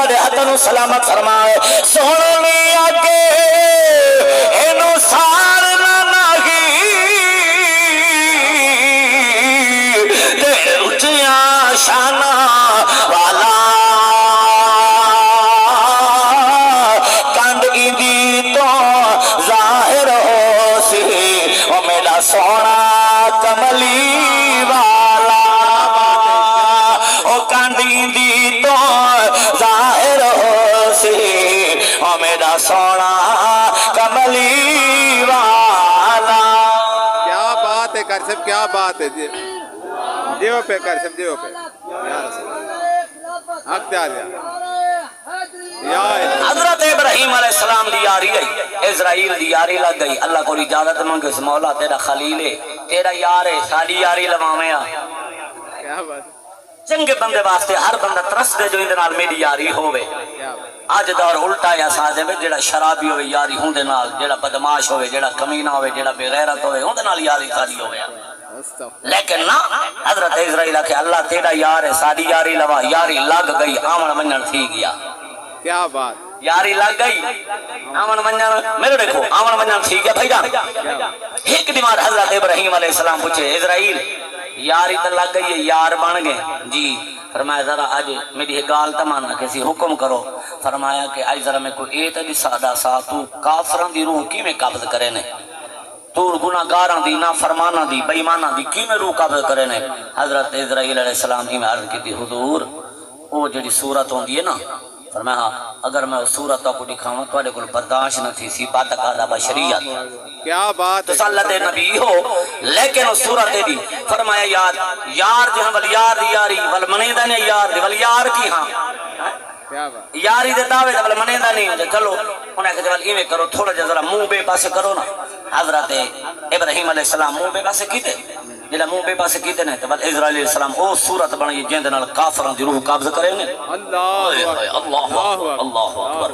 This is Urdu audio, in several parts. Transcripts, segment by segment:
دے ہتھوں سلامت فرمائے سونی اگے اینو سارنا نہیں تے اچیاں شانہ والا کنڈ ایندی تو ظاہر ہو سی او میرا سونا کملی والا او کنڈ ایندی تو ظاہر ہو سی او میرا سونا کملی والا. کیا بات ہے کر صاحب کیا بات ہے جی دیو پہ کر صاحب دیو پہ یا رسول اللہ حق دیا یا حضرت ابراہیم علیہ السلام دی یاری ہے اسرائیل دی یاری لگ گئی اللہ کو اجازت مانگے اس مولا تیرا خلیل ہے تیرا یار ہے ساری یاری لواویں کیا بات چنگے بندے واسطے ہر بندہ ترس دے جو اندے نال میری یاری ہووے. کیا بات اج دور الٹا یا ساجے میں جڑا شرابی ہوے یاری ہوندے نال جڑا بدماش ہوے جڑا کمینہ ہوے جڑا بے غیرت ہوے ہوندے نال یاری ساری ہوے لیکن نہ حضرت اسرائیل کہ اللہ تیرا یار ہے ساری یاری لوا یاری لگ گئی آمن منن تھی گیا کیا بات یاری لگ گئی آمن منن میرے دیکھو آمن منن تھی گیا بھائی جان ایک دیوار حضرت ابراہیم علیہ السلام پوچھے اسرائیل یاری تو لگ گئی ہے یار بن گئے جی فرمایا ذرا آج میری گال تمانا کسی حکم کرو فرمایا کہ آج ذرا میں کوئی ایت دی سادہ سا تو کافران دی روح کی میں قابض کرے نے تو گناہگاراں دی نافرماناں دی بے ایماناں دی کی میں روح قابض کرے نے حضرت اسرائیل علیہ السلام ہی میں عرض کی تھی حضور وہ جڑی صورت ہوندی ہے نا فرمایا ہاں اگر میں اس صورت کو دکھاواں تواڈے کول برداشت نہ تھی سی بات کا بشریت کیا بات تو سالت نبی ہو لیکن اس صورت دی فرمایا یار جہاں ول یار دی یاری ول منیدہ نے یار دی ول یار کی ہاں کیا بات یاری دے دعوے ول منیدہ نہیں چلو انہیں کہتے ول ایویں کرو تھوڑا جا ذرا منہ بے پاسے کرو نا حضرت ابراہیم علیہ السلام منہ بے پاسے کیتے جڑا منہ بے پاسے کیتے نے تے بل اسرائیل علیہ السلام او صورت بنائی جن دے نال کافراں دی روح قابض کرے نے اللہ اللہ اکبر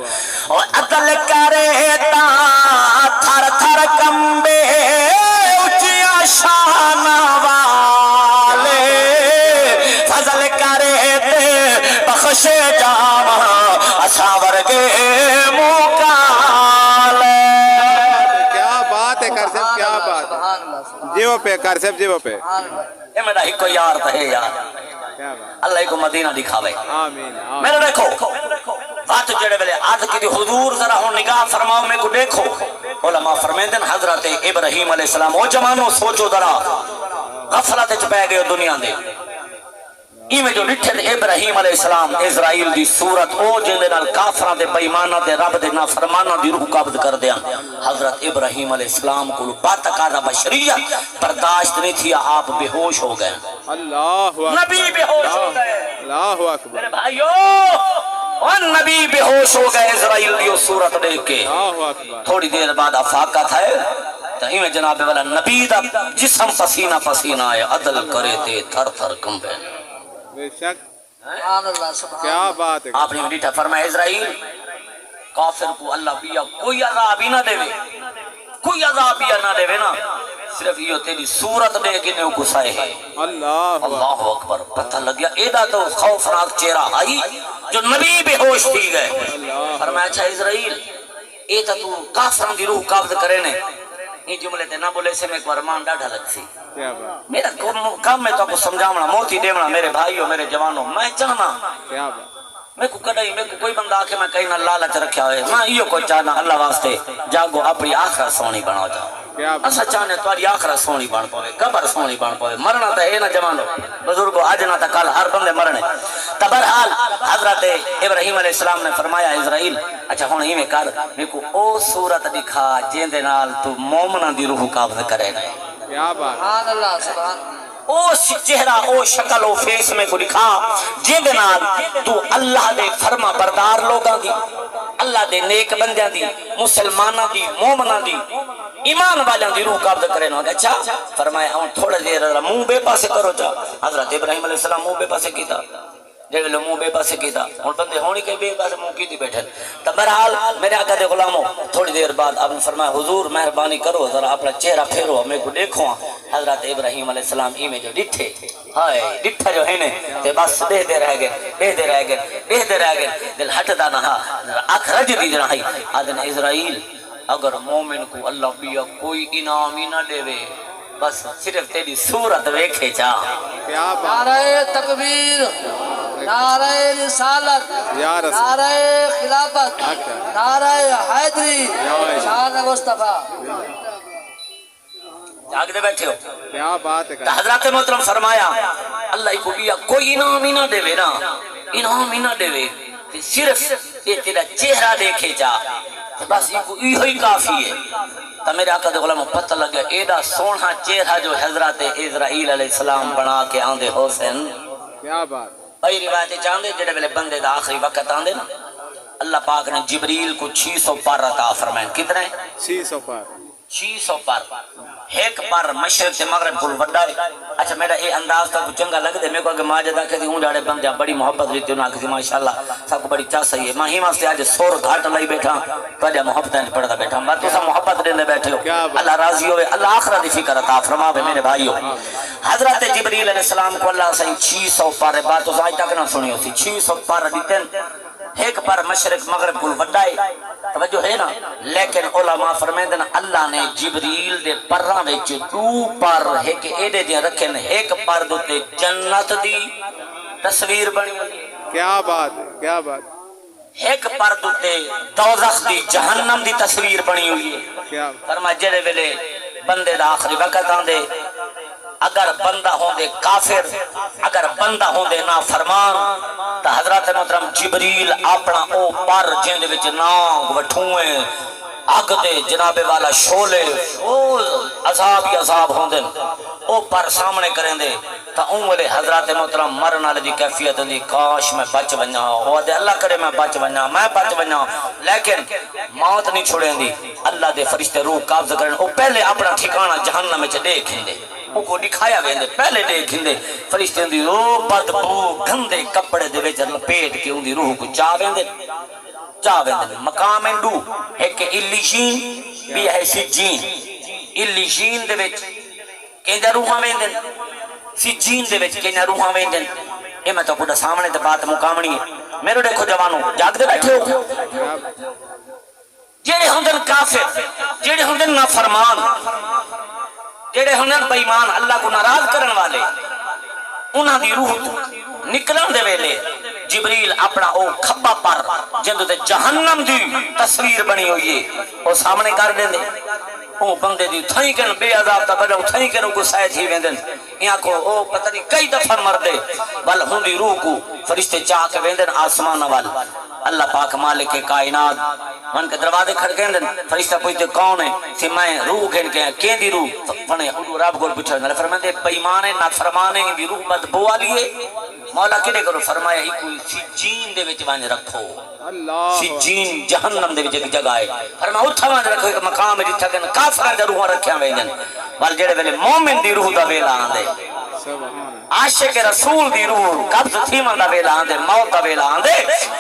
اور عدل کرے تا تھر تھر کمبے اونچیاں شان والے فضل کرے تے بخش جاواں اساں ورگے مکالے. کیا بات ہے کر صاحب کیا بات جیو پہ کر صاحب جیو پہ اے میرا ایک یار تے ہے یار کیا بات اللہ کو مدینہ دکھاوے آمین میرے دیکھو بات جڑے ویلے عرض کی حضور ذرا ہن نگاہ فرماؤ میں کو دیکھو علماء فرماتے ہیں حضرت ابراہیم علیہ السلام او جوانو سوچو ذرا غفلت وچ پے گئے دنیا دے ایویں جو ڈٹھے ابراہیم علیہ السلام اسرائیل دی صورت او جن دے نال کافراں دے بے ایماناں دے رب دے نافرماناں دی روح قابض کر دیاں حضرت ابراہیم علیہ السلام کو بات کا بشریت برداشت نہیں تھی آپ بے ہوش ہو گئے اللہ نبی بے ہوش ہو گئے اللہ اکبر میرے بھائیو اور نبی بے ہوش ہو گئے اسرائیل دی صورت دیکھ کے اللہ اکبر تھوڑی دیر بعد افاقت ہے تو ایویں جناب والا نبی دا جسم پسینہ پسینہ ہے عدل کرے تے تھر تھر کمبے بے شک کیا بات ہے آپ نے میٹھا فرمایا اسرائیل کافر کو اللہ پیا کوئی عذاب ہی نہ دے کوئی عذاب ہی نہ دے نا صرف یہ تیری صورت دے کے نے گسائے ہے اللہ اکبر پتہ لگ گیا ایدا تو خوفناک چہرہ آئی جو نبی بے ہوش تھی گئے فرمایا اچھا اسرائیل اے تو کافروں دی روح قابض کرے نے یہ جملے تے نہ بولے سے میں ایک ورمان ڈاڑھا لگ سی میرا کام میں تو آپ کو سمجھاونا موتی دیونا میرے بھائیوں میرے جوانوں میں چاہنا میں کو کڑائی میں کو کوئی بندہ آکے میں کہیں نہ لالچ رکھیا ہوئے میں یہ کوئی چاہنا اللہ واسطے جاگو اپنی آخرت سونی بناو جاؤ اسا چاہنے تمہاری آخرت سونی بن پوے قبر سونی بن پوے مرنا تو ہے نہ جوانو بزرگو آج نہ تا کل ہر بندے مرنے تبرحال حضرت ابراہیم علیہ السلام نے فرمایا اسرائیل اچھا ہن ہی میں کر میں کو او صورت دکھا جن دے نال تو مومناں دی روح قابض کرے گا کیا بات سبحان اللہ سبحان او چہرہ او شکل او فیس میں کو دکھا جن دے نال تو اللہ دے فرما بردار لوگاں دی اللہ دے نیک بندیاں دی مسلماناں دی مومناں دی ایمان والیاں دی روح قابض کرے نا اچھا فرمایا ہن تھوڑا دیر منہ بے پاسے کرو جا حضرت ابراہیم علیہ السلام منہ بے پاسے کیتا جے ویلے منہ بے پاسے کیتا ہن بندے ہونی کہ بے پاسے منہ کیتی بیٹھے تو بہرحال میرے آقا دے غلاموں تھوڑی دیر بعد آپ نے فرمایا حضور مہربانی کرو ذرا اپنا چہرہ پھیرو میں کو دیکھو حضرت ابراہیم علیہ السلام میں جو ڈٹھے ہائے ڈٹھا جو ہے نے تے بس دے رہ گئے دل ہٹدا نہ اکھ رج دی رہی آدن اسرائیل اگر مومن کو اللہ پیا کوئی انعام ہی نہ دے بس صرف تیری صورت ویکھے چا کیا بات نعرہ تکبیر، نعرہ رسالت، یا رسول نعرہ خلافت، نعرہ حیدری، شان مصطفیٰ۔ جاگ دے بیٹھے ہو کیا بات ہے تو حضرت محترم فرمایا اللہ کو کیا کوئی انعام ہی نہ دے نا انعام ہی نہ دے صرف یہ تیرا چہرہ دیکھے جا بس یہ ہی کافی ہے تو میرے آقا دے غلاموں پتہ لگ گیا ایڈا سونا چہرہ جو حضرت اسرائیل علیہ السلام بنا کے آندے حسین کیا بات بھائی روایت چاندے جڑے ویلے بندے دا آخری وقت آندے نا اللہ پاک نے جبریل کو 600 پر عطا فرمائے کتنے 600 پر 600 پر ایک پر مشرق سے مغرب کو وڈا ہے اچھا میرا یہ انداز تھا کچھ چنگا لگ دے میں کو کہ ماجد آکھے تھی ہوں جاڑے بندے بڑی محبت لیتی انہوں آکھے تھی ماشاءاللہ سب کو بڑی چاہ صحیح ہے ماں ہی واسطے آج سور گھاٹ لائی بیٹھا تو آجا محبت ہے پڑھتا بیٹھا بات تو سب محبت دینے بیٹھے ہو اللہ راضی ہوئے اللہ آخرہ دی فکر عطا فرما بے میرے بھائیو حضرت جبریل علیہ السلام کو اللہ صحیح 600 پر بات تو آج تک نہ سنی ہوتی 600 پر دیتن ایک پر مشرق مغرب کو وڈا ہے توجہ ہے نا لیکن علماء فرمیندن اللہ نے جبریل دے پرہ وچ دو پر ایک ایڈے دے رکھن ایک پر دوتے جنت دی تصویر بنی کیا بات کیا بات ایک پر دوتے دوزخ دی جہنم دی تصویر بنی ہوئی ہے کیا فرما جڑے ویلے بندے دا آخری وقت آندے اگر بندہ ہوں دے کافر اگر بندہ ہوں دے نافرمان تو حضرت محترم جبریل اپنا او پر جند وچ نانگ وٹھوئیں اگ دے جناب والا شولے او عذاب ہی عذاب ہوں دے او پر سامنے کریں دے تا اونگلے حضرت محترم مرن والے دی کیفیت دی کاش میں بچ بنیا ہو دے اللہ کرے میں بچ بنیا لیکن موت نہیں چھوڑیں دی اللہ دے فرشتے روح قابض کریں او پہلے اپنا ٹھکانہ جہنم میں دیکھیں دے وہ کو دکھایا ویندے پہلے دیکھیں دے فرشتے دی روح بدبو گندے کپڑے دے وچ لپیٹ کے ان دی روح کو چاویں دے مقام انڈو ایک الیشین بھی ہے سجین الیشین دے وچ کینجا روحاں ویندے سجین دے وچ کینجا روحاں ویندے اے میں تو پورا سامنے تے بات مقامنی ہے میرے دیکھو جوانوں جاگ دے بیٹھے ہو جڑے ہوندن کافر جڑے ہوندن نافرمان جڑے ہوندن بے ایمان اللہ کو ناراض کرن والے انہاں دی روح نکلن دے ویلے جبریل اپنا او کھپا پر جندو تے جہنم دی تصویر بنی ہوئی ہے او سامنے کر دے او بندے دی تھائیں کن بے عذاب تا بڑا تھائیں کن کو سائے تھی ویندن یہاں کو او پتہ نہیں کئی دفعہ مردے بل ہوں دی روح کو فرشتے چاہ کے ویندن آسمان وال اللہ پاک مالک کائنات من کے دروازے کھڑکیں دن فرشتہ پوچھتے کون ہے کہ میں روح گھن کے کہیں دی روح فنے اڈو رب گول پوچھا نہ فرمائے بےایمان نہ فرمانے دی روح بدبو والی ہے مولا کدے کرو فرمایا ہی کوئی سجین دے وچ وانج رکھو اللہ سجین جہنم دے وچ ایک جگہ ہے فرمایا اوتھے وانج رکھو ایک مقام ہے جتھے کن کافراں دی روح رکھیاں ویندن ول جڑے ویلے مومن دی روح دا ویلا آندے عاشق رسول دی روح قبض تھیمن دا ویلا آندے موت دا ویلا آندے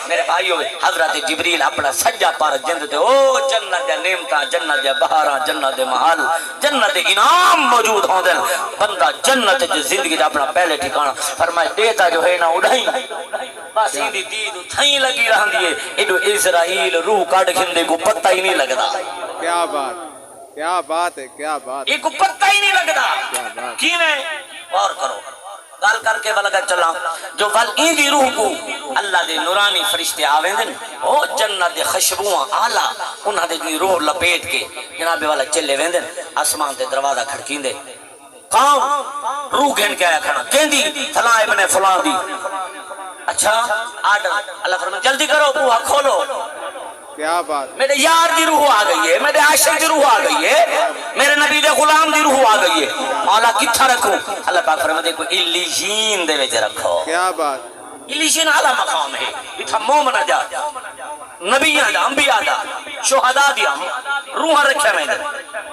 میرے بھائیو حضرت جبریل اپنا سجا پر جند تے او جنت دے نعمتاں جنت دے بہاراں جنت دے محل جنت دے انعام موجود ہوندے بندہ جنت دی زندگی دا اپنا پہلے ٹھکانہ فرمائے دیتا جو ہے نا اڑھائیں بس ان دی دید تھائیں لگی رہندی ہے ایڈو اسرائیل روح کاٹ کھندے کو پتہ ہی نہیں لگدا کیا بات ہے کیا بات ایک کو پتہ ہی نہیں لگدا کیویں اور کرو گل کر کے ولگا چلا جو ول این دی روح کو اللہ دے نورانی فرشتے آویں دن او جنت دے خوشبوواں اعلی انہاں دے روح لپیٹ کے جناب والا چلے ویندن آسمان تے دروازہ کھڑکیندے کون روح گھن کے آیا کھڑا کہندی فلاں ابن فلاں دی اچھا آرڈر اللہ فرمائے جلدی کرو بوہا کھولو کیا بات میرے یار دی روح آ گئی ہے میرے عاشق دی روح آ گئی ہے میرے نبی دے غلام دی روح آ گئی ہے مولا کتھا رکھوں اللہ پاک فرماتے ہیں کوئی الیشین دے وچ رکھو کیا بات الیشین اعلی مقام ہے اتھا مومن جا نبیاں دا انبیاء دا شہداء دی روح رکھے میں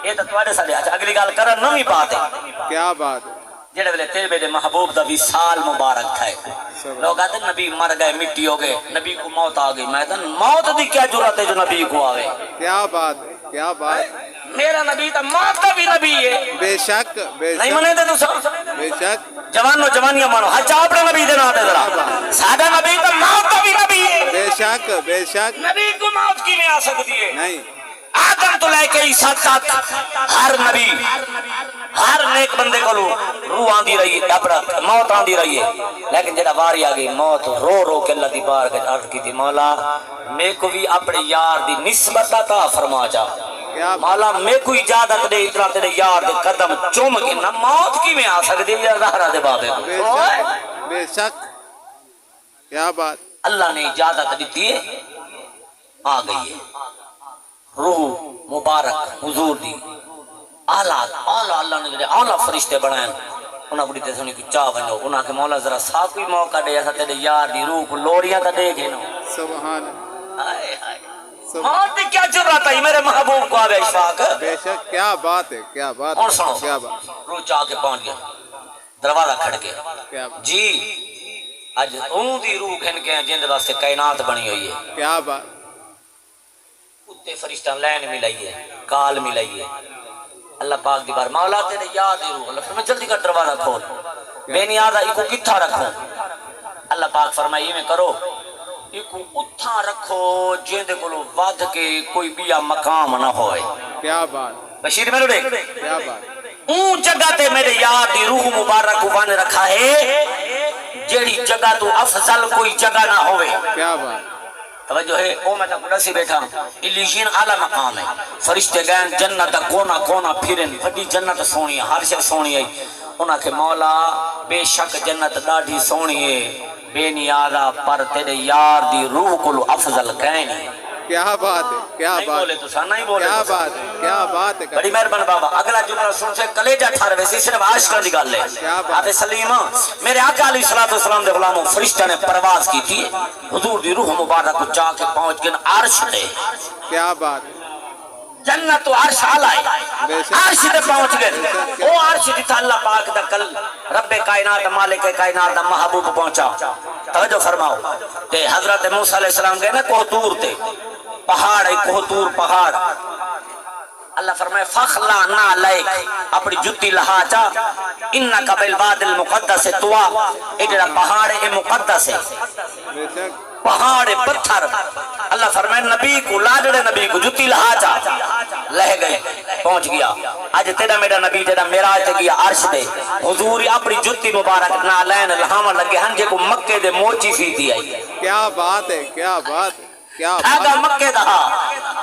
یہ تو تواڈے ساڈے اگلی گل کرن نویں بات ہے کیا بات ہے جڑے ویلے تیرے میرے محبوب دا وصال مبارک تھا لوگ آتے نبی مر گئے مٹی ہو گئے نبی کو موت آ گئی میں موت دی کیا جرات ہے جو نبی کو آوے کیا بات میرا نبی تو موت کا بھی نبی ہے بے شک بے نہیں شک منے دے تو بے شک جوانو جوانیاں مانو ہچا اپنے نبی دے ناتے ذرا سادہ نبی تو موت کا بھی نبی ہے بے شک بے شک نبی کو موت کی نہیں آ سکتی ہے نہیں آدم تو لے کے عیسیٰ تک ہر نبی ہر نیک بندے کو روح آندی رہی ہے اپنا موت آندی رہی ہے لیکن جڑا واری آ گئی موت رو رو کے اللہ دی بار کے عرض کی تھی مولا میں کو بھی اپنے یار دی نسبت عطا فرما جا کیا مولا میں کو اجازت دے اتنا تیرے یار دے قدم چوم کے نہ موت کی میں آ سکتی ہے زہرا دے بابے بے کو شک بے شک کیا بات اللہ نے اجازت دیتی ہے آ گئی ہے روح مبارک حضور دی آلہ اللہ نے جڑے آلہ فرشتے بنائیں انہاں بڑی تے سنی کو چاہ بنو انہاں کے مولا ذرا سا کوئی موقع دے ایسا تیرے یار دی روح کو لوڑیاں تا دے گے نا سبحان ہائے ہائے موت کیا جرات ہے میرے محبوب کو آوے اشفاق بے شک کیا بات ہے کیا بات اور ہے سنو کیا بات روح چاہ کے پہنچ گیا دروازہ کھڑ کے کیا بات جی اج اون دی روح کھن کے جند واسطے کائنات بنی ہوئی ہے کیا بات اتے فرشتہ لین ملائی ہے کال ملائی ہے اللہ پاک دی بار مولا تیرے یاد ہی روح اللہ فرمائے جلدی کا دروازہ کھول بے نیاز کو کتھا رکھوں اللہ پاک فرمائے یہ میں کرو ایک اتھا رکھو جیندے کولو ود کے کوئی بیا مقام نہ ہوئے کیا بات بشیر میں لڑے کیا بات اون جگہ تے میرے یار دی روح مبارک ون رکھا ہے جیڑی جگہ تو افضل کوئی جگہ نہ ہوئے کیا بات توجہ ہے او میں تک سی بیٹھا علیشین اعلی مقام ہے فرشتے گئے جنت کونا کونا پھرن بڑی جنت سونی ہے ہر شے سونی ہے انہاں کے مولا بے شک جنت ڈاڈھی سونی ہے بے نیازا پر تیرے یار دی روح کو افضل کہیں کیا بات ہے کیا نہیں بات بولے تو سا نہیں بولے کیا تو سا بات ہے کیا بات ہے بڑی مہربان بابا اگلا جملہ سن سے کلیجہ ٹھار ویسی صرف عاشقاں دی گل ہے کیا بات آتے سلیمہ میرے آقا علیہ السلام دے غلاموں فرشتہ نے پرواز کی تھی حضور دی روح مبارک کو چاہ کے پہنچ گئے عرش دے کیا بات ہے جنت و عرش آلائے بے شک عرش دے پہنچ گئے او عرش دیتا اللہ پاک دا کل رب کائنات مالک کائنات دا محبوب پہنچا توجہ فرماؤ تے حضرت موسیٰ علیہ السلام گئے نا کوہتور تے پہاڑ ہے کوہتور پہاڑ اللہ فرمائے فخلا نا لائک اپنی جتی لہا چا انکا بالباد المقدس توا اجڑا پہاڑ ہے مقدس ہے بے شک پہاڑ پتھر اللہ فرمائے نبی کو لاجڑے نبی کو جتی لہا چا لہ گئے پہنچ گیا آج تیرا میرا نبی تیرا میراج تے گیا عرش دے حضور اپنی جتی مبارک نالین لہاں لگے ہنجے کو مکے دے موچی فیتی آئی کیا بات ہے کیا بات ہے کیا آگا مکے دہا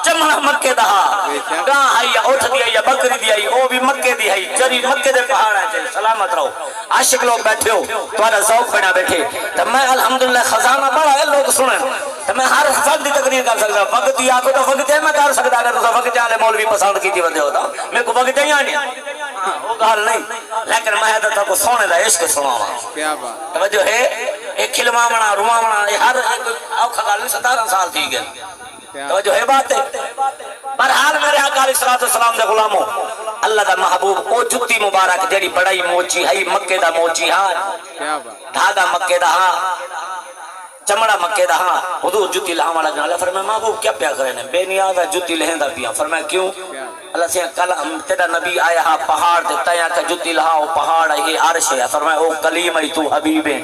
چمڑا مکے دہا گاں ہے یا اٹھ دیا یا بکری دیا او بھی مکے دی ہے جری مکے دے پہاڑ ہے سلامت رہو عاشق لوگ بیٹھے ہو تمہارا ذوق بنا بیٹھے تو میں الحمدللہ خزانہ بڑا ہے لوگ سنیں تو میں ہر وقت دی تقریر کر سکتا وقت دیا کو تو وقت ہے میں کر سکتا اگر تو وقت جانے مولوی پسند کی تھی بندے ہوتا میرے کو وقت ہی آنی وہ گال نہیں لیکن میں حضرت کو سونے دا عشق سناوا کیا بات توجہ ہے ایک کھلواونا رواونا یہ ہر اوکھا گال 17 سال تھی گئے توجہ ہے بات ہے برحال میرے آقا علیہ السلام دے غلاموں اللہ دا محبوب او جتی مبارک جڑی بڑائی موچی ہے مکے دا موچی ہاں کیا بات دھاگا مکے دا ہاں چمڑا مکے دا ہاں حضور جتی لہاں لگنا اللہ فرمائے محبوب کیا پیا کرنے بے نیازہ جتی لہندہ پیا فرمائے کیوں اللہ سے کل تیرا نبی آیا ہاں پہاڑ دے تیاں کا جتی لہا او پہاڑ ہے یہ عرش ہے فرمائے او کلیم ہے تو حبیب ہے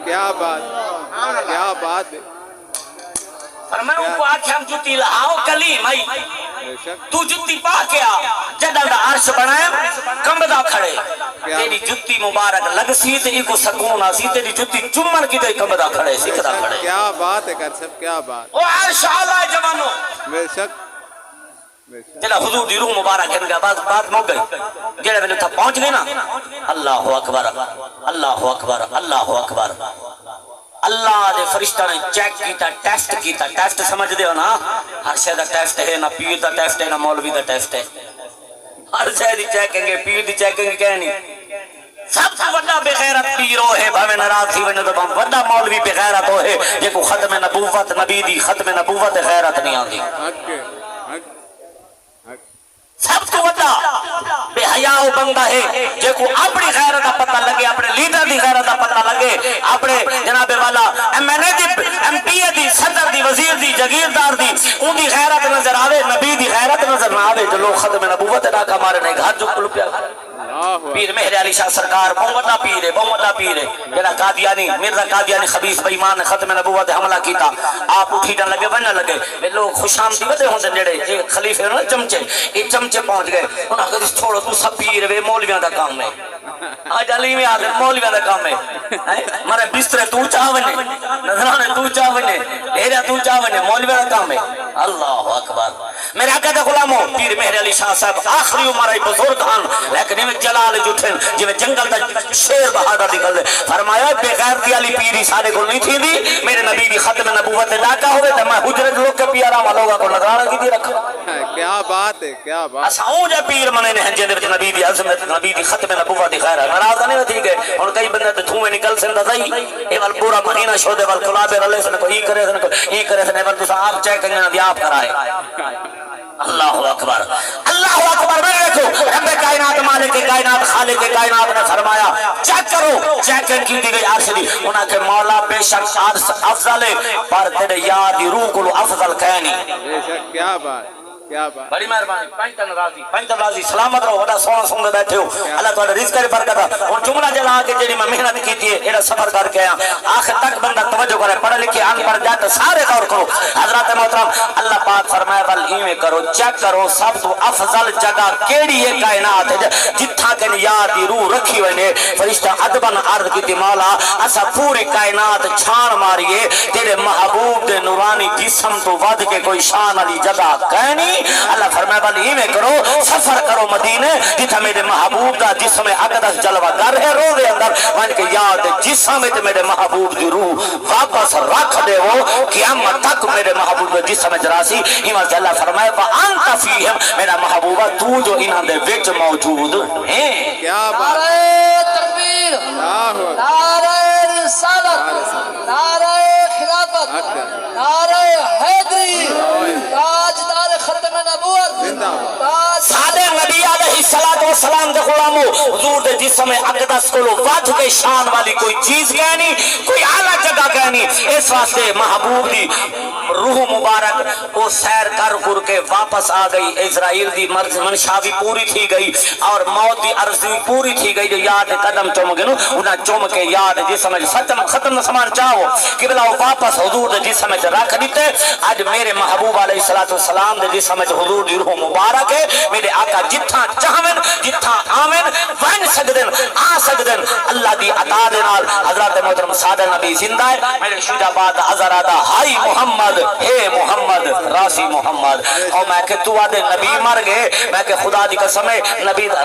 کیا بات ہے فرمائے ان کو آکھے ہم جتی لہا او کلیم ہے بے شک تو جتی پا کے آ جدہ دا عرش بنائے کمبدہ کھڑے تیری جتی مبارک لگ سی تیری کو سکون آسی تیری جتی چمن کی تے کمبدہ کھڑے سکھدہ کھڑے کیا بات ہے کر سب کیا بات او عرش آلہ جوانو بے شک بے شک جلہ حضور دی روح مبارک ہے بات موک گئی جلہ ویلے تھا پہنچ گئی نا اللہ اکبر اللہ اکبر اللہ اکبر اللہ دے فرشتہ نے چیک کیتا ٹیسٹ سمجھ دے ہو نا ہر شے دا ٹیسٹ ہے نہ پیر دا ٹیسٹ ہے نہ مولوی دا ٹیسٹ ہے ہر شے دی چیکنگ ہے پیر دی چیکنگ کہنی سب سے بڑا بے غیرت پیرو ہے بھاوے ناراض تھی ونے تو بڑا مولوی بے غیرت ہو ہے یہ کو ختم نبوت نبی دی ختم نبوت غیرت نہیں آندی سب تو بڑا بے حیاء بندہ ہے جے کو اپنی غیرت دا پتہ لگے اپنے لیڈر دی غیرت دا پتہ لگے اپنے جناب والا ایم این اے دی ایم پی اے دی صدر دی وزیر دی جگیردار دی ان دی غیرت نظر آوے نبی دی غیرت نظر نہ آوے جو لوگ ختم نبوت ڈاکہ مارے نے گھر جو کلو پیا پیر مہر علی شاہ سرکار بہت بڑا پیر ہے جڑا قادیانی مرزا قادیانی خبیث بے ایمان نے ختم نبوت حملہ کیتا آپ اٹھیٹن لگے ونن لگے وہ لوگ خوشامدی ودے ہوندے جڑے خلیفے نا چمچے یہ چمچے پہنچ گئے انہاں کہ چھوڑو تو سب پیر وے مولویاں دا کام ہے آج علی میں آدھر مولویاں دا کام ہے مارے بسترے تو چاہ ونے نظرانے تو چاہ ونے ڈیرہ تو چاہ ونے مولویاں دا کام ہے اللہ اکبر میرے آقا دا غلاموں پیر مہر علی شاہ صاحب آخری عمرائی بزرگ ہن لیکن میں جلال جھٹن جو جنگل دا شیر بہادر نکل دے فرمایا بے غیرتی علی پیری سارے کو نہیں تھی دی میرے نبی دی ختم نبوت ڈاکہ ہوئے تو میں حجرت لوگ کے پیارا ملوگا کو نظرانہ کی دی رکھا کیا بات ہے کیا بات اساؤں جا پیر منے نے ہنجے دے نبی دی عظمت نبی دی ختم نبوت دی خیر ہے ناراض نہیں ہوتی گئے اور کئی بندے تو دھوئے نکل سندا صحیح اے ول پورا مہینہ شو دے ول کلابے رلے سن کو ای کرے سن کو ای کرے سن ول تو آپ چیک کرنا دی آپ کرائے اللہ اکبر میں دیکھو رب کائنات مالک کائنات خالق کائنات نے فرمایا چیک کرو چیک کی دی گئی عرش دی انہاں کے مولا بے شک عرش افضل ہے پر تیرے یار دی روح کو افضل کہنی بے شک کیا بات کیا بات بڑی مہربانی پنجتن راضی سلامت رہو بڑا سونا سن بیٹھے ہو اللہ تعالی رزق کی برکت اور جملہ جلا کے جڑی میں محنت کیتی ہے ایڑا سفر کر کے آخر تک بندہ توجہ کرے پڑھ لکھے ان پڑھ جاتے سارے غور کرو حضرات محترم اللہ پاک فرمایا بل ایویں کرو چیک کرو سب تو افضل جگہ کیڑی ہے کائنات ہے جتھاں کہ یاد دی روح رکھی ونے فرشتہ ادبن عرض کیتی مولا اسا پوری کائنات چھان ماریے تیرے محبوب دے نورانی جسم تو ود کے کوئی شان والی جگہ کہنی اللہ فرمائے بل ہی میں کرو سفر کرو مدینے جتھا میرے محبوب دا جسم اقدس جلوہ گر ہے روزے اندر مان کے یاد جسم تے میرے محبوب دی روح واپس رکھ دے وہ قیامت تک میرے محبوب دے جسم جراسی ایمان اللہ فرمائے وَأَنْتَ فِيهِمْ میرا محبوبہ تو جو انہاں دے وچ موجود ہیں کیا بات نعرہ تکبیر نعرہ رسالت نعرہ خلافت نعرہ حیدری تاجدار ختم نبوت سادے نبی علیہ السلام دے غلامو حضور دے جسم اقدس کو وجھ کے شان والی کوئی چیز کہنی کوئی اعلیٰ جگہ کہنی اس واسطے محبوب دی روح مبارک وہ سیر کر کے واپس آ گئی اسرائیل دی منشا بھی پوری تھی گئی اور موت دی عرض بھی پوری تھی گئی جو یاد قدم چوم گئے انہاں چوم کے یاد جسم ختم ختم سامان چاہو قبلہ واپس حضور دے جسم رکھ دیتے آج میرے محبوب علیہ السلام دے جسم حضور دی روح مبارک ہے میرے آقا جتھاں چاہمن جتھاں آمن ون سکدن آ سکدن اللہ دی عطا دے نال حضرات محترم سادہ نبی زندہ ہے میرے شجاع آباد ازرادہ ہائی محمد ہے محمد راسی محمد اور میں کہ تو آدھے نبی مر گئے میں کہ خدا دی قسم ہے نبی دا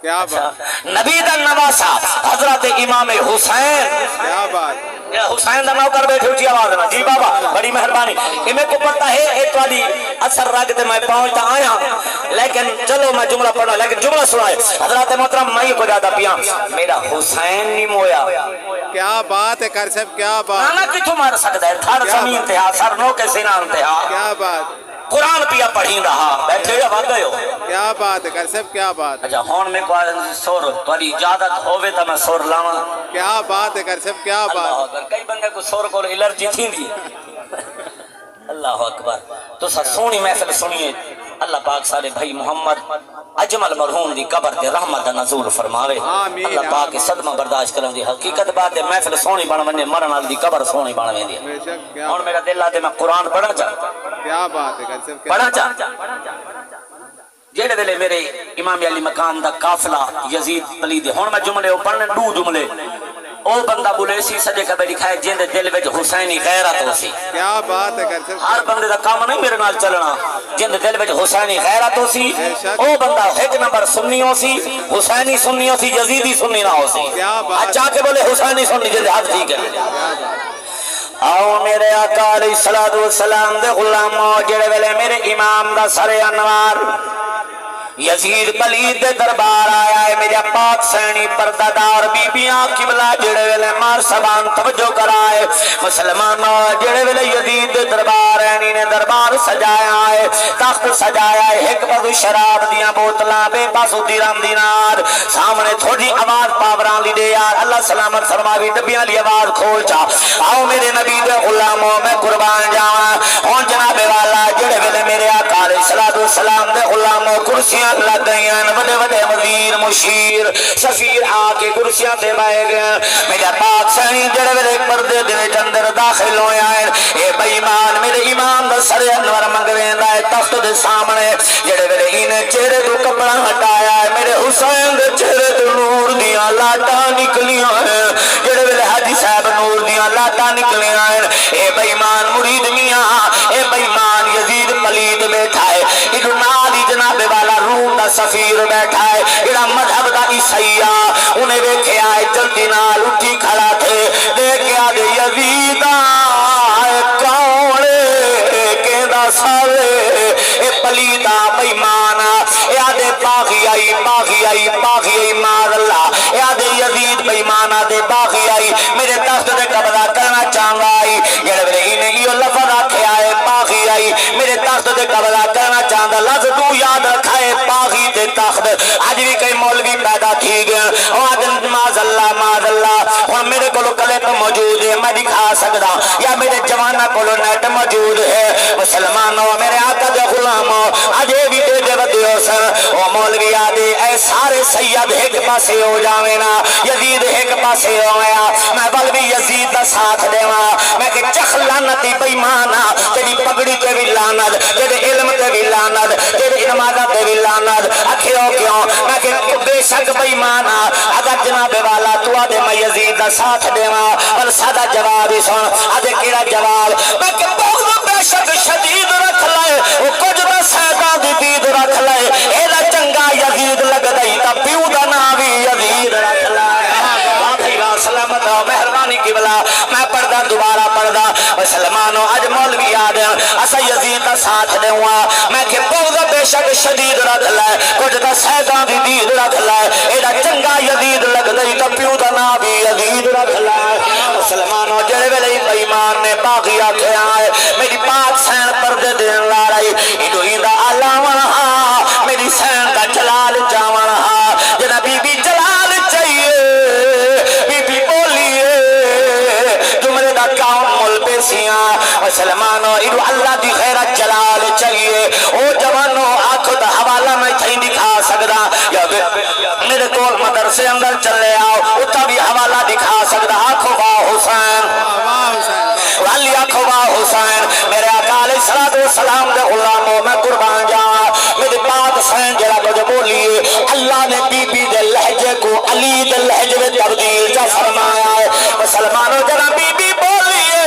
کیا بات نبی دا نواسا حضرت امام حسین کیا بات حسین دا نوکر بیٹھے اچھی آواز نا جی بابا بڑی مہربانی میں کو پتہ ہے ایک والی اثر رکھتے میں پہنچتا آیا لیکن چلو میں جملہ پڑھنا لیکن جملہ سنائے حضرات محترم میں کو جاتا پیا میرا حسین نہیں مویا کیا بات ہے کر صاحب کیا بات نانا کتوں مار سکتا ہے تھر زمین انتہا سر نو کے سینہ انتہا کیا بات قرآن پیا پڑھی رہا بیٹھے یا بھاگ گئے ہو کیا بات ہے کر صاحب کیا بات اچھا ہون میں کو سور تاری اجازت ہوئے تا میں سور لاما کیا بات ہے کر صاحب کیا اللہ بات اکبر کئی بندے کو سور کو الرجی تھی دی اللہ اکبر تو سا سونی محفل سنیے اللہ پاک سارے بھائی محمد اجمل مرحوم دی قبر تے رحمت نزول فرماوے آمین اللہ پاک کے صدمہ برداشت کرن دی حقیقت بات ہے محفل سونی بن ونے مرن والی دی قبر سونی بن ویندی بے شک کیا اور میرا دل آتے میں قرآن پڑھنا چاہتا کیا بات ہے کر صاحب پڑھنا چاہتا جیڑے ویلے میرے امام علی مقام دا قافلہ یزید پلید ہون میں جملے پڑھنے دو جملے او بندہ بولے سی سجے کبھی لکھائے جن دے دل وچ حسینی غیرت ہو سی کیا بات ہے کر صاحب ہر بندے دا کام نہیں میرے نال چلنا جن دے دل وچ حسینی غیرت ہو سی او بندہ ایک نمبر سنی ہو سی حسینی سنی ہو سی یزیدی سنی نہ ہو سی اچھا کے بولے حسینی سنی جن دے حد ٹھیک ہے آؤ میرے آقا علیہ السلام دے غلاموں جڑے ویلے میرے امام دا سر انوار یزید پلید دے دربار آیا ہے میرے پاک سینی پردادار بی بیاں قبلہ جڑے ویلے مار سبان توجہ کرائے مسلمانوں جڑے ویلے یزید دے دربار اینی نے دربار سجایا ہے تخت سجایا ہے ایک پاسو شراب دیاں بوتلاں بے پاسو دیران دینار سامنے تھوڑی آواز پاوران لی دے یار اللہ سلامت فرماوی ڈبیاں لی آواز کھول چا آؤ میرے نبی دے غلاموں میں قربان جاواں ہون جناب والا جڑے ویلے میرے آقا علیہ السلام دے غلاموں کرسیاں لگ گئی ہیں وڈے وڈے وزیر مشیر سفیر آ کے کرسیاں دے بائے گئے میرے پاک سینی جڑے ویلے پردے دے اندر داخل ہوئے ہیں اے بے ایمان میرے امام دا سر انور منگویندا ہے تخت دے سامنے جڑے ویلے انہیں چہرے تو کپڑا ہٹایا ہے میرے حسین دے چہرے تو نور دیاں لاٹاں نکلیاں ہیں جڑے ویلے حاجی صاحب نور دیاں لاٹاں نکلیاں ہیں اے بے ایمان مرید میاں اے بے ایمان یزید پلید بیٹھا ہے ادھو نالی جناب والا روم دا سفیر بیٹھا ہے اڑا مذہب دا عیسیہ انہیں ویکھے آئے جلدی نال اٹھی کھڑا تھے دیکھیا دے یزیدہ کوڑے کہندا سارے اے پلیدہ بیمانا اے آدھے باغی آئی مار اللہ اے آدھے یزید بیمانا دے باغی آئی میرے تخت دے قبضہ کرنا چاہنگا آئی جڑے میرے انہیں یہ لفظ آکھے آئے باغی آئی میرے تخت دے قبضہ کرنا چاہنگا لفظ تو یاد رکھائے باغی دے تخت آج بھی کئی مولوی پیدا تھی گئے اور آج ماذ اللہ اور میرے کلو کلپ موجود ہے میں دکھا سکتا یا میرے جوانہ کلو نیٹ موجود ہے مسلمانوں میرے آقا دے غلاموں آج بھی دے دے بدیو سر او مولوی آدھے اے سارے سید ایک پاسے ہو جاوے نا یزید ایک پاسے ہو گیا میں بل بھی یزید دا ساتھ دے میں کہ چخ لانتی بیمانا تیری پگڑی تے بھی لانت تیرے علم تے بھی لانت تیرے نمازہ تے بھی لانت اکھیوں کیوں میں کہ بے شک بیمانا اگر جناب والا تو آدھے میں یزید دا ساتھ دے بل سادہ جواب ہی سن آدھے کیڑا جواب میں کہ بغض بے شک شدید رکھ لائے وہ کچھ دا سیدہ دی دید رکھ لائے ایدہ چنگا یزید لگ دئی تا پیو دا ناوی یزید رکھ لائے سلامت ہو مہربانی کی بلا میں پڑھدا دوبارہ پڑھدا مسلمانوں آج مولوی آدھے اسا یزید دا ساتھ دے ہوا میں کہ بغض بے شک شدید رکھ لائے کچھ دا سیدہ دی دید رکھ لائے ایدہ چنگا یزید لگ دئی تا پیو دا ناوی یزید رکھ لائے مسلمانوں جڑے ویلے بیمان نے باغی آکھے آئے میری پاک سین پردے دین لا رہی ایڈو ہیندہ علاوہ میری سین دا جلال جاوہ جنہ بی بی جلال چاہیے بی بی بولیے جملے دا کام مل پیسیاں مسلمانوں ایڈو اللہ دی خیرت جلال چاہیے او جوانوں آنکھوں دا حوالہ میں تھیں دکھا سکتا یا میرے کول مدرسے اندر چلے آؤ اتھا بھی حوالہ دکھا سکتا آنکھوں با حسین والی آنکھوں با حسین میرے آقا علیہ السلام دے غلاموں میں قربان جاؤں میرے پاک سین جڑا کچھ بولیے اللہ نے بی بی دے لہجے کو علی دے لہجے میں تبدیل جا فرمایا ہے مسلمانوں جڑا بی بی بولیے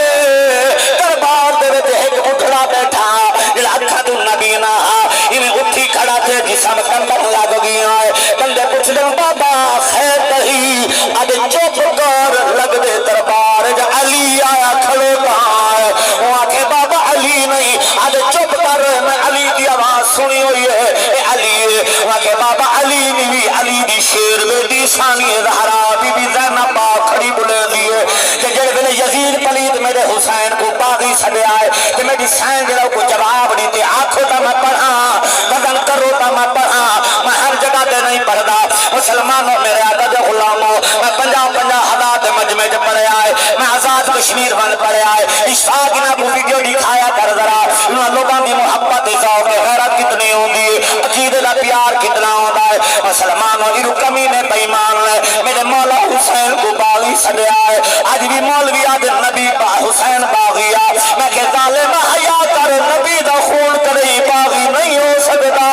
دربار دے وچ ایک اٹھڑا بیٹھا جڑا اکھا تو نبی نہ انہیں اٹھی کھڑا تھے جسم کندر لگ گیا ہے بندے پوچھ دیں بابا خیر نہیں اد چپ کر لگ دے دربار جا علی آیا کھڑے پائے وہ آکھے بابا علی نہیں اد چپ کر میں علی دی آواز سنی ہوئی ہے اے علی ہے وہ آکھے بابا علی نہیں بھی علی دی شیر میں دی ثانی زہرا بی بی زینب پاک کھڑی بلے دیئے کہ جڑے بلے یزید پلید میرے حسین کو باغی سڑے آئے کہ میری سین جڑا کو جواب دیتے آنکھوں تا میں پڑھا بدن کرو تا میں پڑھا میں ہر جگہ دے نہیں پڑھدا مسلمانوں میرے آقا دے غلاموں میں 50 ہزار دے مجمع جب پڑھے آئے میں آزاد کشمیر بن پڑھے آئے اشفاق نہ کو ویڈیو دکھایا کر ذرا انہاں لوگاں دی محبت ذوق غیرت کتنی ہوندی ہے عقیدے دا پیار کتنا ہوندا ہے مسلمانوں ایرو کمی نے بے ایمان ہے میرے مولا حسین کو باغی سڑے آئے آج بھی مولوی آدھے نبی حسین باغی آئے میں کہ ظالم حیا کر نبی دا خون کرے باغی نہیں ہو سکتا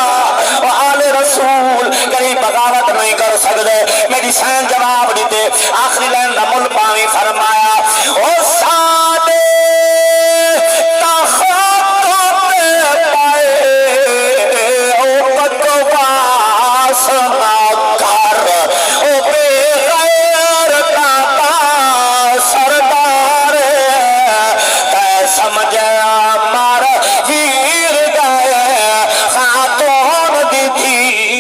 آل رسول کہیں بغاوت نہیں کر سکتے میری سین جواب دیتے آخری لین دا مل پانی فرمایا او سادے تخت پہ پائے او بکواس نہ کر او بے غیر کا سردار تے سمجھے مار ویر گئے خاتون دی تھی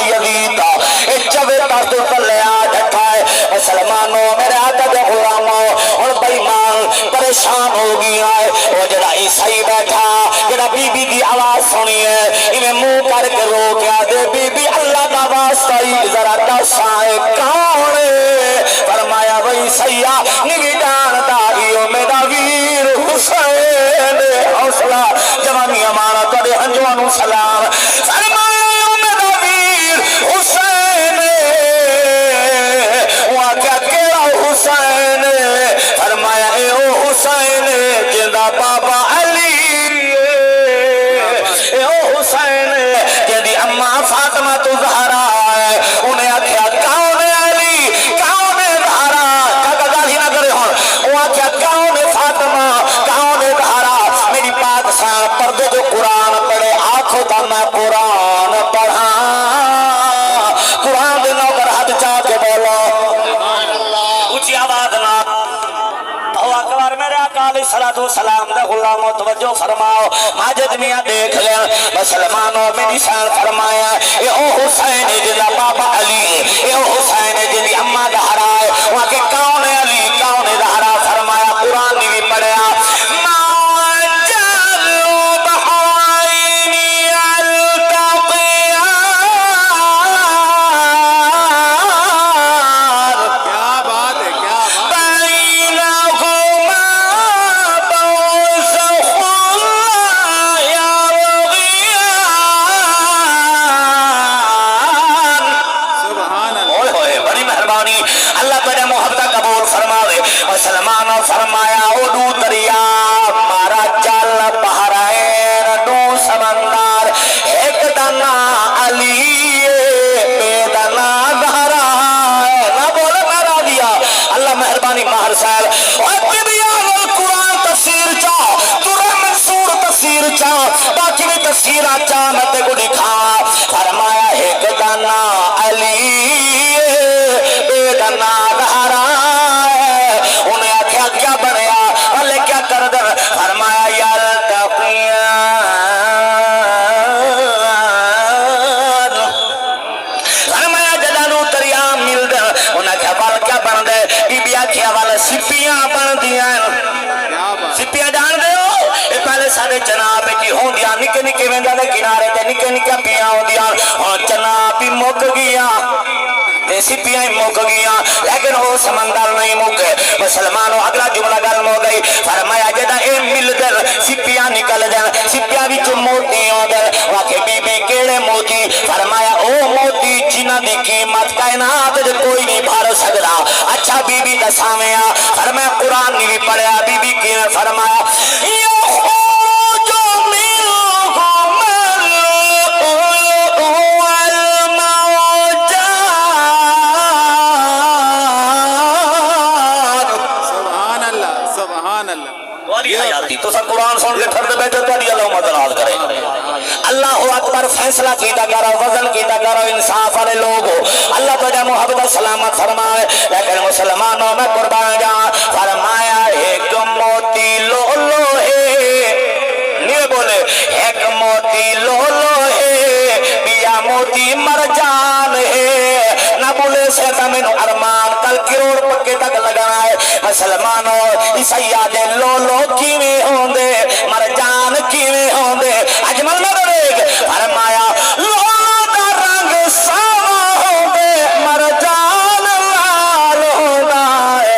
یزید اے چوے پاسوں تلے آ ڈٹھا ہے مسلمانوں میرے آقا دے غلاموں اور بے ایمان پریشان ہو گیا ہے وہ جڑا عیسائی بیٹھا جڑا بی بی دی آواز سنی ہے انہیں منہ کر کے رو کیا دے بی بی اللہ دا واسطہ ہی ذرا دسائے کون ہے فرمایا وہی سیاح نگیڈان دائیو میرا ویر حسین حوصلہ جوانی امانہ تو دے ہنجوانو سلام فرمایا میرا ویر حسین وہاں کیا کہا حسین فرمایا اے او حسین جندہ بابا علی اے او حسین جندی اماں فاطمہ تو زہرا ہے انہیں آکھیا کون ہے علی کون ہے زہرا کہا گالی نہ کرے ہون وہ آکھیا کون ہے فاطمہ کون ہے زہرا میری پاک سان پردے جو قرآن پڑھے آنکھوں تا میں قرآن پڑھا قرآن دے نوکر حد چاہ کے بولو اونچی آواز نہ اکبر میرے آقا علیہ السلام دے غلاموں توجہ فرماؤ ماجد میاں دیکھ لیں مسلمانوں میں نشان فرمایا اے او حسین جنہ بابا علی اے او حسین جنہ اماں دہرا ہے وہاں کے کون ہے علی کون ہے دہرا فرمایا قرآن بھی پڑھیا مسلمانوں فرمایا اڈو دریا مارا جل بحرین دو سمندر ایک دنا علی بے دنا دہرا نہ بولے مارا دیا اللہ مہربانی ماہر صاحب اور طبیان القرآن تفسیر چاہ ترہ منصور تفسیر چاہ باقی میں تفسیرہ چاہ میں تے کو دکھا فرمایا ایک دنا علی بے دنا دہرا کیا بنیا اللہ کیا کر در فرمایا یار تقیان فرمایا جدانو دریا مل در انہاں کیا بال کیا بن دے بی بیا کیا والا سپیاں بن دیا سپیاں جان دے ہو اے پہلے سارے جناب کی ہوں دیا نکے نکے ویندہ دے کنارے تے نکے نکے پیاں ہوں دیا اور جناب بھی مک گیا سپیاں مک گیا لیکن وہ سمندر نہیں مکے مسلمانوں اگلا جملہ گرم ہو گئی فرمایا جدا اے مل در سپیاں نکل جائیں سپیاں بھی جو موتی ہوں در واقع بی بی کیڑے موتی فرمایا او موتی جنہ دی قیمت کائنات جو کوئی نہیں بھار سکتا اچھا بی بی دسامیا فرمایا قرآن نہیں پڑھیا بی بی کی فرمایا تو سب قرآن سن کے ٹھرد بیٹھے تو اللہ مدراز کرے اللہ اکبر فیصلہ کیتا کرو وزن کیتا کرو انصاف والے لوگ ہو اللہ تجھے محبت سلامت فرمائے لیکن مسلمانوں میں قربان جان فرمایا ایک موتی لو لو ہے نہیں بولے ایک موتی لو لو ہے بیا موتی مرجان ہے نہ بولے سے تمہیں ارمان کل کروڑ پکے تک لگنا ہے مسلمانوں عیسیٰ دے لو لو کیویں ہوں دے مرجان کیویں ہوں دے اجمل نہ دیکھ فرمایا لو دا رنگ ساوا ہوں دے مرجان لال ہوں دے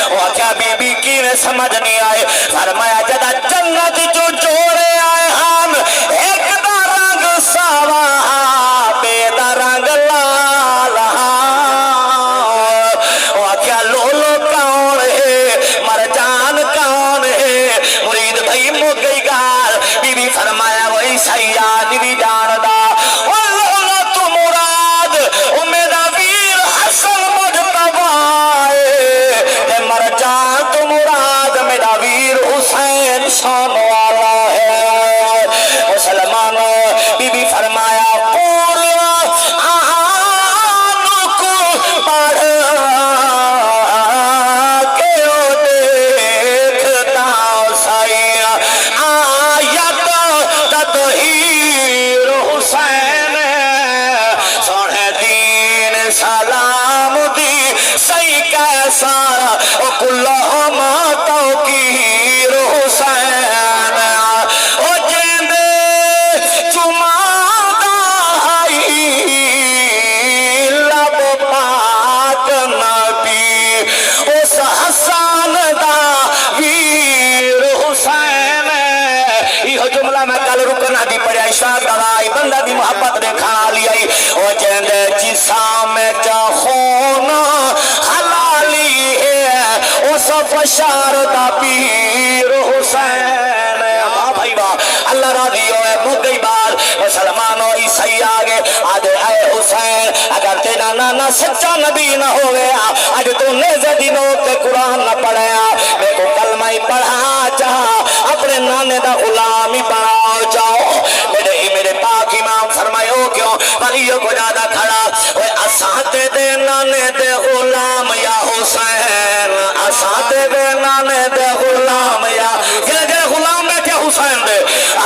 وہ کیا بی بی کیویں سمجھ نہیں آئے فرمایا جدا جنت جو جوڑے آئے ہم ایک دا رنگ ساوا بے دا رنگ لال وہ کیا لو لو کون ہے مرجان کون ہے مرید بھائی مو گئی گال بی بی فرمایا وہی سیاد بھی جاندہ واللہ تو مراد میرا ویر حسن مجتبائے مرجان تو مراد میرا ویر حسین شان والا ہے مسلمانوں بی بی فرمایا اسام خون حلالی ہے اس بشار دا پیر حسین واہ بھائی واہ اللہ راضی ہوئے مگئی بار مسلمانوں عیسائی آگے آج اے حسین اگر تیرا نانا سچا نبی نہ ہو گیا آج تو نیزے دنوں کے قرآن نہ پڑھیا میں کو کلمہ ہی پڑھا چاہا اپنے نانے دا غلامی بناؤ جاؤ میرے پاک امام فرمائے ہو کیوں ولیوں کو زیادہ کھڑا وہ اساتے دے نانے دے غلام یا حسین اساتے دے نانے دے غلام یا جلے غلام بیٹھے حسین دے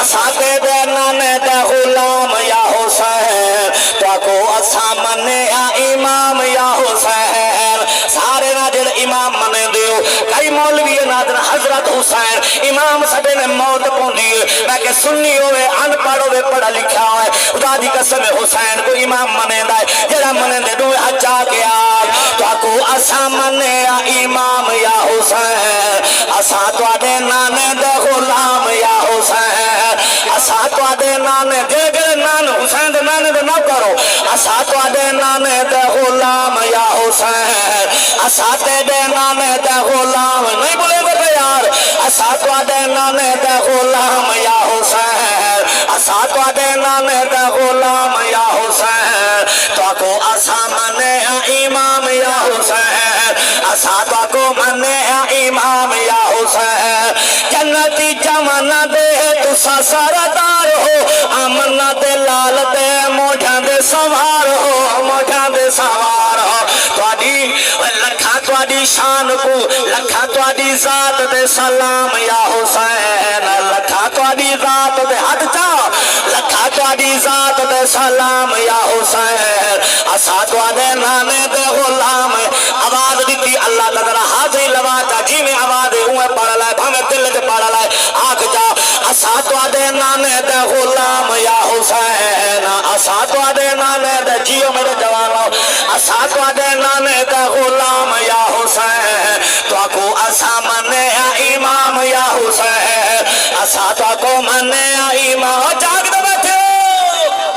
اساتے دے نانے دے غلام یا حسین تو کو اسا منے یا امام یا حسین سارے ناجر امام منے دیو کئی مولوی نادر حضرت حسین امام سڈے نے موت پوندی میں کہ سنی ہوئے ان پڑھ ہوئے پڑھا لکھا ہوئے خدا دی قسم حسین کو امام منے دا جڑا منے دے دوے حجا کے آج تو کو اسا منے یا امام یا حسین اسا تو دے نانے دے غلام یا حسین اسا تو دے نانے دے گئے نان حسین دے نانے دے نہ کرو اسا تو دے نانے دے غلام یا حسین اسا دے نانے دے غلام نہیں بولے گے یار اسا تو دے نانے دے غلام یا حسین اسا تو دے نانے دے غلام یا حسین تو کو اسا منے امام یا حسین اسا تو کو منے امام یا حسین جنتی جمنا دے تسا سردار ہو امنا دے لال دے موجھا دے سوار ہو موجھا دے سوار ہو توڑی لکھا توڑی شان کو لکھا توڑی ذات دے سلام یا حسین لکھا توڑی ذات دے حد چاہ لکھا توڑی ذات دے سلام یا حسین اسا توڑے نانے دے غلام آواز دیتی اللہ تعالی حاضری لواتا جی میں آواز ہوئے پڑھ لائے بھامے دل کے پڑھ لائے آگ جا اسا توڑے نانے دے غلام یا حسین اسا توڑے نانے دے جیو میرے جوانوں اسا توڑے نانے دے غلام یا حسین تو کو اسا منے امام یا حسین اسا تو کو منے امام جاگ دے بیٹھے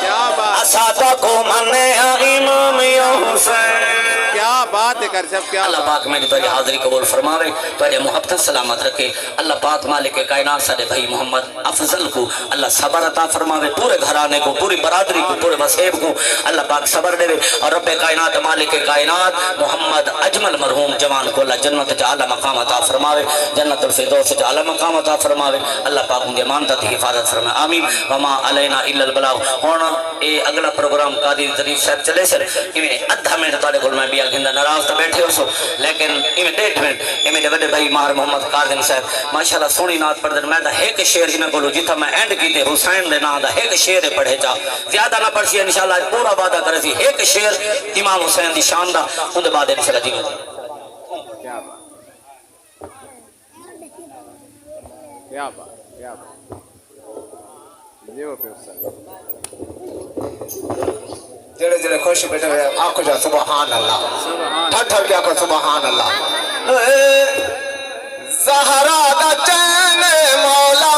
کیا بات اسا تو کو منے امام یا حسین کیا بات ہے کر صاحب کیا اللہ پاک میں نے تجھے حاضری قبول فرماوے تجھے محبت سلامت رکھے اللہ پاک مالک کائنات سارے بھائی محمد افضل کو اللہ صبر عطا فرماوے پورے گھرانے کو پوری برادری کو پورے وسیب کو اللہ پاک صبر دے اور رب کائنات مالک کائنات محمد اجمل مرحوم جوان کو اللہ جنت چا اعلی مقام عطا فرماوے جنت الفردوس چا اعلی مقام عطا فرماوے اللہ پاک ان کی امانت کی حفاظت فرمائے آمین وما علینا الا البلاغ ہونا اے اگلا پروگرام قاضی ظریف صاحب چلے سر ایویں ادھا منٹ تاڑے کول میں بھی گھندا ناراض تو بیٹھے ہو سو لیکن ایویں 1.5 منٹ ایویں بڑے بھائی ماہر محمد کاظم صاحب ماشاءاللہ سونی نعت پڑھ دے میں دا ایک شعر ہی میں کولو جتھا میں اینڈ کیتے حسین دے نام دا ایک شعر پڑھے جا زیادہ نہ پڑھسی انشاءاللہ پورا وعدہ کرے سی ایک شعر امام حسین دی شان دا اون دے بعد انشاءاللہ جی کیا بات کیا بات کیا بات دیو پہ استاد جڑے جڑے خوش بیٹھے ہوئے آنکھو جا سبحان اللہ ٹھر ٹھر کے آنکھو سبحان اللہ زہرا دا چین مولا